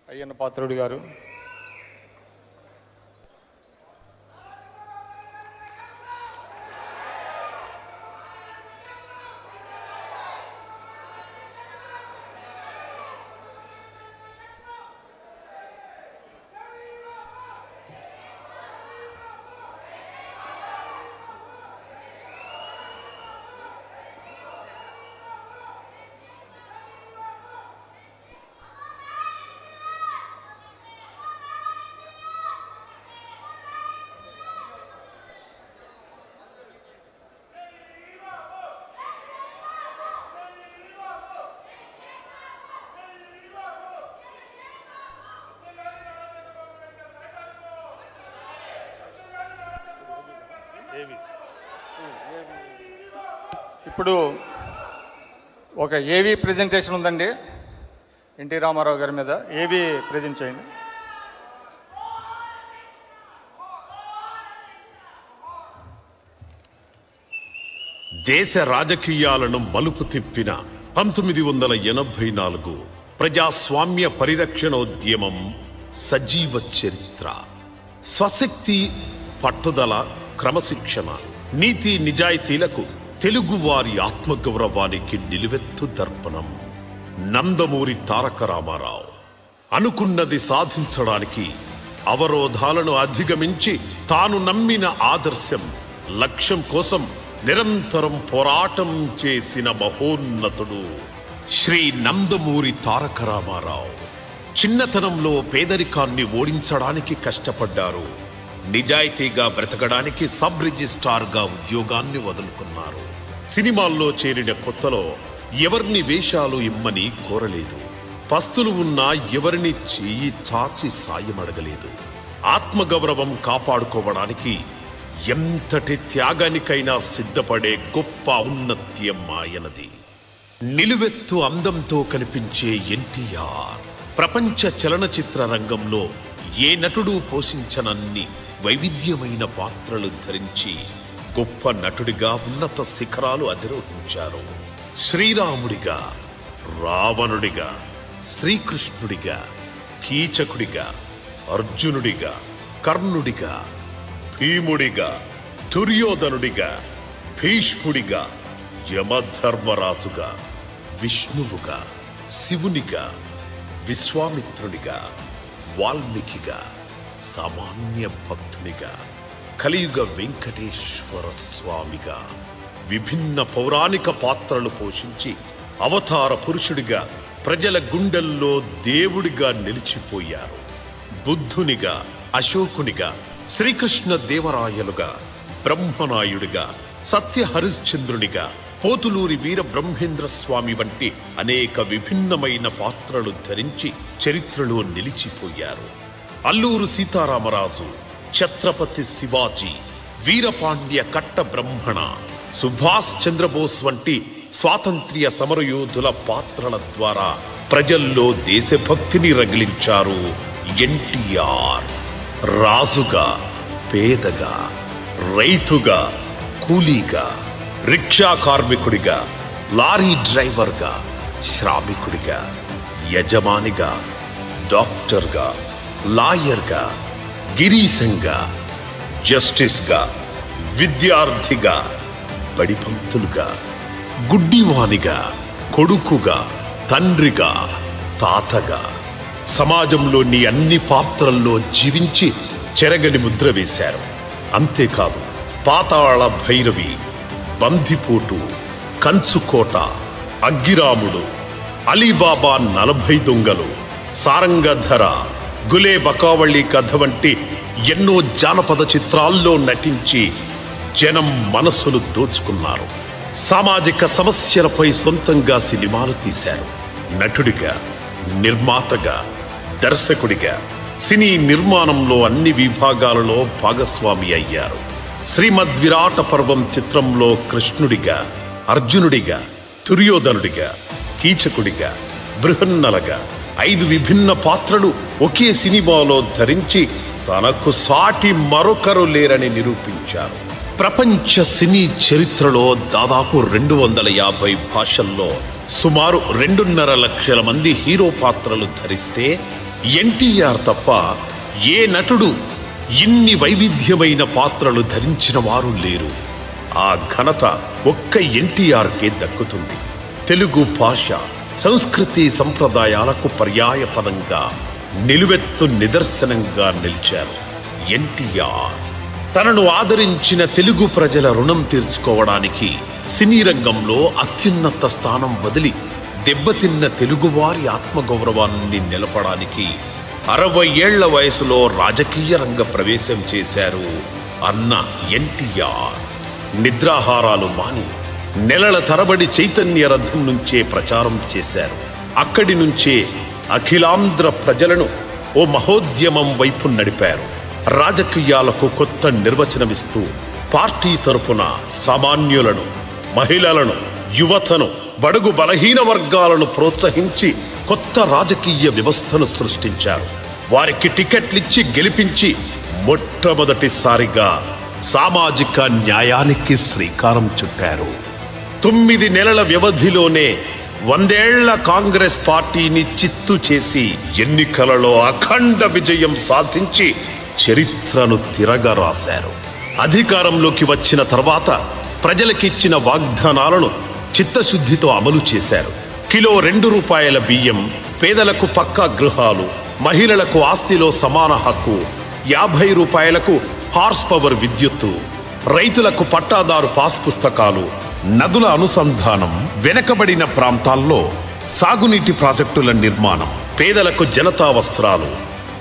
అయ్యన్న పాత్రుడు గారు, ఇప్పుడు ఒక ఏవి ప్రెజెంటేషన్ ఉందండి. ఎన్టీ రామారావు గారి మీద ఏవి ప్రెజెంట్ చేయండి. దేశ రాజకీయాలను మలుపు తిప్పిన 1984 ప్రజాస్వామ్య పరిరక్షణోద్యమం సజీవ చరిత్ర. స్వశక్తి, పట్టుదల, క్రమశిక్షణ, నీతి నిజాయితీలకు తెలుగువారి ఆత్మగౌరవానికి నిలువెత్తు దర్పణం. నందమూరి తారక రామారావు అనుకున్నది సాధించడానికి అవరోధాలను అధిగమించి తాను నమ్మిన ఆదర్శం, లక్ష్యం కోసం నిరంతరం పోరాటం చేసిన మహోన్నతుడు శ్రీ నందమూరి తారక రామారావు. చిన్నతనంలో పేదరికాన్ని ఓడించడానికి కష్టపడ్డారు. నిజాయితీగా బ్రతకడానికి సబ్ రిజిస్ట్రార్గా ఉద్యోగాన్ని వదులుకున్నారు. సినిమాల్లో చేరిన కొత్తలో ఎవరిని వేషాలు ఇమ్మని కోరలేదు. పస్తులు ఉన్నా ఎవరిని చెయ్యి చాచి సాయం అడగలేదు. ఆత్మగౌరవం కాపాడుకోవడానికి ఎంతటి త్యాగానికైనా సిద్ధపడే గొప్ప ఔన్నత్యం ఆయనది. నిలువెత్తు అందంతో కనిపించే ఎన్టీఆర్ ప్రపంచ చలనచిత్ర రంగంలో ఏ నటుడు పోషించనన్ని వైవిధ్యమైన పాత్రలు ధరించి గొప్ప నటుడిగా ఉన్నత శిఖరాలు అధిరోహించారు. శ్రీరాముడిగా, రావణుడిగా, శ్రీకృష్ణుడిగా, కీచకుడిగా, అర్జునుడిగా, కర్ణుడిగా, భీముడిగా, దుర్యోధనుడిగా, భీష్ముడిగా, యమధర్మరాజుగా, విష్ణువుగా, శివునిగా, విశ్వామిత్రునిగా, వాల్మీకిగా, సామాన్య భక్తునిగా, కలియుగ వెంకటేశ్వర స్వామిగా విభిన్న పౌరాణిక పాత్రలు పోషించి అవతార పురుషుడిగా ప్రజల గుండెల్లో దేవుడిగా నిలిచిపోయారు. బుద్ధునిగా, అశోకునిగా, శ్రీకృష్ణ దేవరాయలుగా, బ్రహ్మనాయుడిగా, సత్యహరిశ్చంద్రునిగా, పోతులూరి వీర బ్రహ్మేంద్ర స్వామి వంటి అనేక విభిన్నమైన పాత్రలు ధరించి చరిత్రలో నిలిచిపోయారు. అల్లూరు సీతారామరాజు, ఛత్రపతి శివాజీ, వీరపాండ్య కట్ట బ్రహ్మణ, సుభాష్ చంద్రబోస్ వంటి స్వాతంత్ర్య సమరయోధుల పాత్రల ద్వారా ప్రజల్లో దేశభక్తిని రగిలించారు ఎన్టీఆర్. రాజుగా, పేదగా, రైతుగా, కూలీగా, రిక్షా కార్మికుడిగా, లారీ డ్రైవర్గా, శ్రామికుడిగా, యజమానిగా, డాక్టర్గా, లాయర్గా, గిరీశంగా, జస్టిస్గా, విద్యార్థిగా, బడిపంతులుగా, గుడ్డివానిగా, కొడుకుగా, తండ్రిగా, తాతగా, సమాజంలోని అన్ని పాత్రల్లో జీవించి చెరగని ముద్ర వేశారు. అంతేకాదు పాతాళ భైరవి, బందిపోటు, కంచుకోట, అగ్గిరాముడు, అలీబాబా 40 దొంగలు, సారంగధర, గులే బకావళి కథ వంటి ఎన్నో జానపద చిత్రాల్లో నటించి జనం మనసులు దోచుకున్నారు. సామాజిక సమస్యలపై సొంతంగా సినిమాలు తీశారు. నటుడిగా, నిర్మాతగా, దర్శకుడిగా సినీ నిర్మాణంలో అన్ని విభాగాలలో భాగస్వామి అయ్యారు. శ్రీమద్ విరాట పర్వం చిత్రంలో కృష్ణుడిగా, అర్జునుడిగా, దుర్యోధనుడిగా, కీచకుడిగా, బృహన్నలగా 5 విభిన్న పాత్రలు ఒకే సినిమాలో ధరించి తనకు సాటి మరొకరు లేరని నిరూపించారు. ప్రపంచ సినీ చరిత్రలో దాదాపు 250 భాషల్లో సుమారు 2.5 లక్షల మంది హీరో పాత్రలు ధరిస్తే ఎన్టీఆర్ తప్ప ఏ నటుడు ఇన్ని వైవిధ్యమైన పాత్రలు ధరించిన వారు లేరు. ఆ ఘనత ఒక్క ఎన్టీఆర్కే దక్కుతుంది. తెలుగు భాష, సంస్కృతి, సంప్రదాయాలకు పర్యాయ పదంగా నిలువెత్తు నిదర్శనంగా నిలిచారు ఎన్టీఆర్. తనను ఆదరించిన తెలుగు ప్రజల రుణం తీర్చుకోవడానికి సినీ రంగంలో అత్యున్నత స్థానం వదిలి దెబ్బతిన్న తెలుగువారి ఆత్మగౌరవాన్ని నిలపడానికి 60 ఏళ్ల వయసులో రాజకీయ రంగ ప్రవేశం చేశారు అన్న ఎన్టీఆర్. నిద్రాహారాలు మాని నెలల తరబడి చైతన్య రథం నుంచే ప్రచారం చేశారు. అక్కడి నుంచే అఖిలాంధ్ర ప్రజలను ఓ మహోద్యమం వైపు నడిపారు. రాజకీయాలకు కొత్త నిర్వచనమిస్తూ పార్టీ తరపున సామాన్యులను, మహిళలను, యువతను, బడుగు బలహీన వర్గాలను ప్రోత్సహించి కొత్త రాజకీయ వ్యవస్థను సృష్టించారు. వారికి టికెట్లిచ్చి గెలిపించి మొట్టమొదటిసారిగా సామాజిక న్యాయానికి శ్రీకారం చుట్టారు. 9 నెలల వ్యవధిలోనే 100 ఏళ్ల కాంగ్రెస్ పార్టీని చిత్తు చేసి ఎన్నికలలో అఖండ విజయం సాధించి చరిత్రను తిరగరాశారు. అధికారంలోకి వచ్చిన తర్వాత ప్రజలకిచ్చిన వాగ్దానాలను చిత్తశుద్ధితో అమలు చేశారు. కిలో ₹2 బియ్యం, పేదలకు పక్కా గృహాలు, మహిళలకు ఆస్తిలో సమాన హక్కు, ₹50కు హార్స్ పవర్ విద్యుత్తు, రైతులకు పట్టాదారు పాస్ పుస్తకాలు, నదుల అనుసంధానం, వెనకబడిన ప్రాంతాల్లో సాగునీటి ప్రాజెక్టుల నిర్మాణం, పేదలకు జనతా వస్త్రాలు,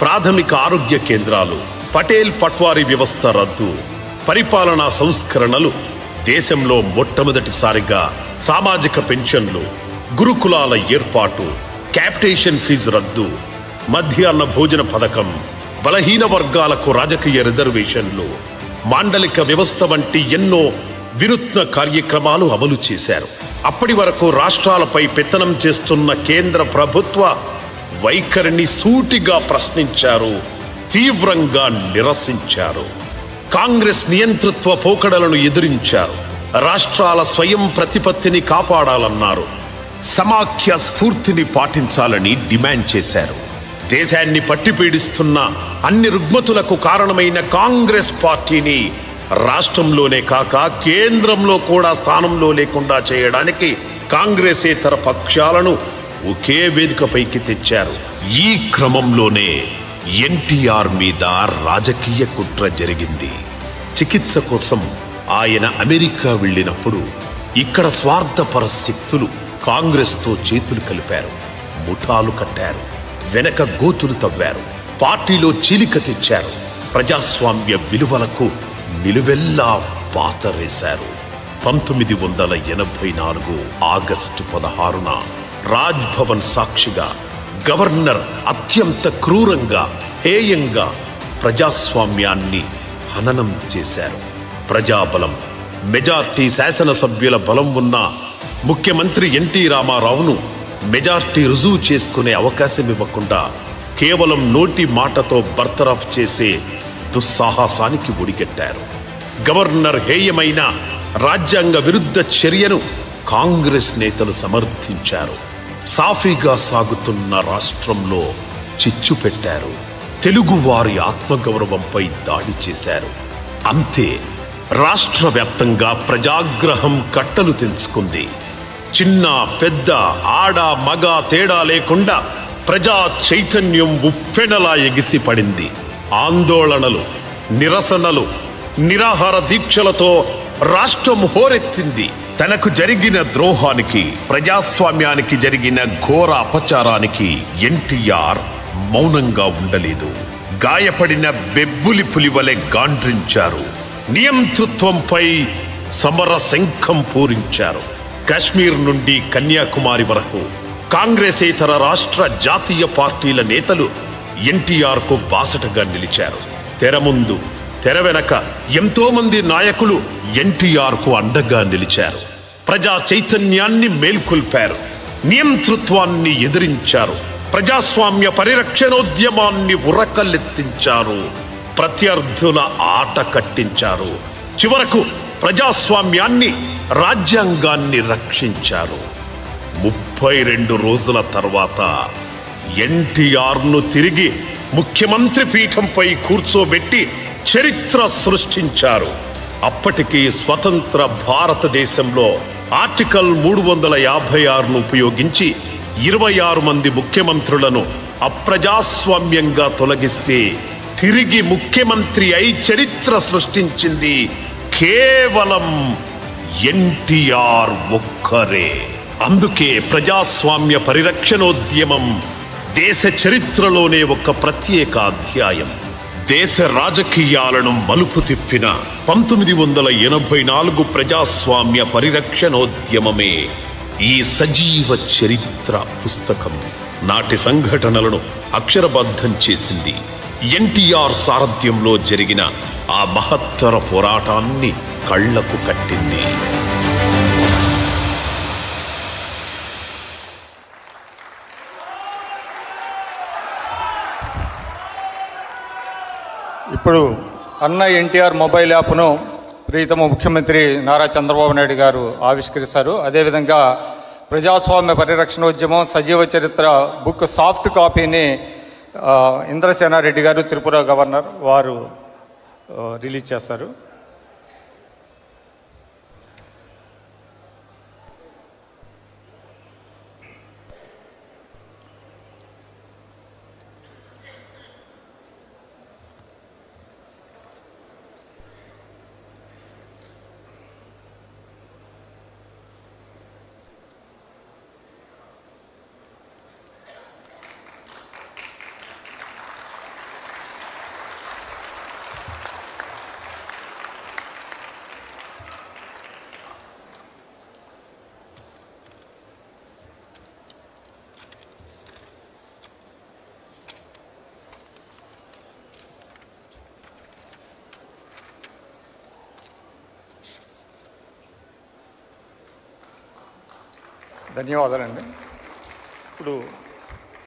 ప్రాథమిక ఆరోగ్య కేంద్రాలు, పటేల్ పట్వారీ వ్యవస్థ రద్దు, పరిపాలనా సంస్కరణలు, దేశంలో మొట్టమొదటిసారిగా సామాజిక పెన్షన్లు, గురుకులాల ఏర్పాటు, క్యాపిటేషన్ ఫీజు రద్దు, మధ్యాహ్న భోజన పథకం, బలహీన వర్గాలకు రాజకీయ రిజర్వేషన్లు, మాండలిక వ్యవస్థ వంటి ఎన్నో వినూత్న కార్యక్రమాలు అమలు చేశారు. అప్పటి వరకు రాష్ట్రాలపై పెత్తనం చేస్తున్న కేంద్ర ప్రభుత్వ వైఖరిని సూటిగా ప్రశ్నించారు, తీవ్రంగా నిరసించారు. కాంగ్రెస్ నియంతృత్వ పోకడలను ఎదిరించారు. రాష్ట్రాల స్వయం ప్రతిపత్తిని కాపాడాలన్నారు. సమాఖ్య స్ఫూర్తిని పాటించాలని డిమాండ్ చేశారు. దేశాన్ని పట్టిపీడిస్తున్న అన్ని రుగ్మతులకు కారణమైన కాంగ్రెస్ పార్టీని రాష్ట్రంలోనే కాక కేంద్రంలో కూడా స్థానంలో లేకుండా చేయడానికి కాంగ్రెసేతర పక్షాలను ఒకే వేదికపైకి తెచ్చారు. ఈ క్రమంలోనే ఎన్టీఆర్ మీద రాజకీయ కుట్ర జరిగింది. చికిత్స కోసం ఆయన అమెరికా వెళ్ళినప్పుడు ఇక్కడ స్వార్థపర శక్తులు కాంగ్రెస్తో చేతులు కలిపారు, ముఠాలు కట్టారు, వెనక గోతులు తవ్వారు, పార్టీలో చీలిక తెచ్చారు, ప్రజాస్వామ్య విలువలకు నిలువెల్లా పాతరేశారు. 1984 ఆగస్టు 16న రాజ్ భవన్ సాక్షిగా గవర్నర్ అత్యంత క్రూరంగా, హేయంగా ప్రజాస్వామ్యాన్ని హననం చేశారు. ప్రజాబలం, మెజార్టీ శాసనసభ్యుల బలం ఉన్న ముఖ్యమంత్రి ఎన్టీ రామారావును మెజార్టీ రుజువు చేసుకునే అవకాశం ఇవ్వకుండా కేవలం నోటి మాటతో బర్తరఫ్ చేసే దుస్సాహసానికి ఒడిగట్టారు. గవర్నర్ హేయమైన రాజ్యాంగ విరుద్ధ చర్యను కాంగ్రెస్ నేతలు సమర్థించారు. సాఫీగా సాగుతున్న రాష్ట్రంలో చిచ్చు పెట్టారు. తెలుగు వారి ఆత్మగౌరవంపై దాడి చేశారు. అంతే, రాష్ట్ర వ్యాప్తంగా ప్రజాగ్రహం కట్టలు తెంచుకుంది. చిన్న పెద్ద, ఆడ మగ తేడా లేకుండా ప్రజా చైతన్యం ఉప్పెనలా ఎగిసిపడింది. ఆందోళనలు, నిరసనలు, నిరాహార దీక్షలతో రాష్ట్రం హోరెత్తింది. తనకు జరిగిన ద్రోహానికి, ప్రజాస్వామ్యానికి జరిగిన ఘోర అపచారానికి ఎన్టీఆర్ మౌనంగా ఉండలేదు. గాయపడిన బెబ్బులి పులి వలె గాండ్రించారు. నియంతృత్వంపై సమర శంఖం పూరించారు. కాశ్మీర్ నుండి కన్యాకుమారి వరకు కాంగ్రెసేతర రాష్ట్ర జాతీయ పార్టీల నేతలు ఎన్టీఆర్కు బాసటగా నిలిచారు. తెర ముందు, తెర వెనక ఎంతో మంది నాయకులు ఎన్టీఆర్కు అండగా నిలిచారు. ప్రజా చైతన్యాన్ని మేల్కొల్పారు. నియంతృత్వాన్ని ఎదిరించారు. ప్రజాస్వామ్య పరిరక్షణోద్యమాన్ని ఉరకలెత్తించారు. ప్రత్యర్థుల ఆట కట్టించారు. చివరకు ప్రజాస్వామ్యాన్ని, రాజ్యాంగాన్ని రక్షించారు. 32 రోజుల తర్వాత ఎన్టీఆర్ను తిరిగి ముఖ్యమంత్రి పీఠంపై కూర్చోబెట్టి చరిత్ర సృష్టించారు. అప్పటికి స్వతంత్ర భారతదేశంలో ఆర్టికల్ 356ను ఉపయోగించి 26 మంది ముఖ్యమంత్రులను అప్రజాస్వామ్యంగా తొలగిస్తే తిరిగి ముఖ్యమంత్రి అయి చరిత్ర సృష్టించింది కేవలం ఎన్టీఆర్ ఒక్కరే. అందుకే ప్రజాస్వామ్య పరిరక్షణోద్యమం దేశ చరిత్రలోనే ఒక ప్రత్యేక అధ్యాయం. దేశ రాజకీయాలను మలుపు తిప్పిన 1984 ప్రజాస్వామ్య పరిరక్షణోద్యమమే ఈ సజీవ చరిత్ర పుస్తకం. నాటి సంఘటనలను అక్షరబద్ధం చేసింది. ఎన్టీఆర్ సారథ్యంలో జరిగిన ఆ మహత్తర పోరాటాన్ని కళ్లకు కట్టింది. ఇప్పుడు అన్న ఎన్టీఆర్ మొబైల్ యాప్ను ప్రీతమ ముఖ్యమంత్రి నారా చంద్రబాబు నాయుడు గారు ఆవిష్కరిస్తారు. అదేవిధంగా ప్రజాస్వామ్య పరిరక్షణోద్యమం సజీవ చరిత్ర బుక్ సాఫ్ట్ కాపీని ఇంద్రసేనారెడ్డి గారు త్రిపుర గవర్నర్ వారు రిలీజ్ చేస్తారు. ధన్యవాదాలండి. ఇప్పుడు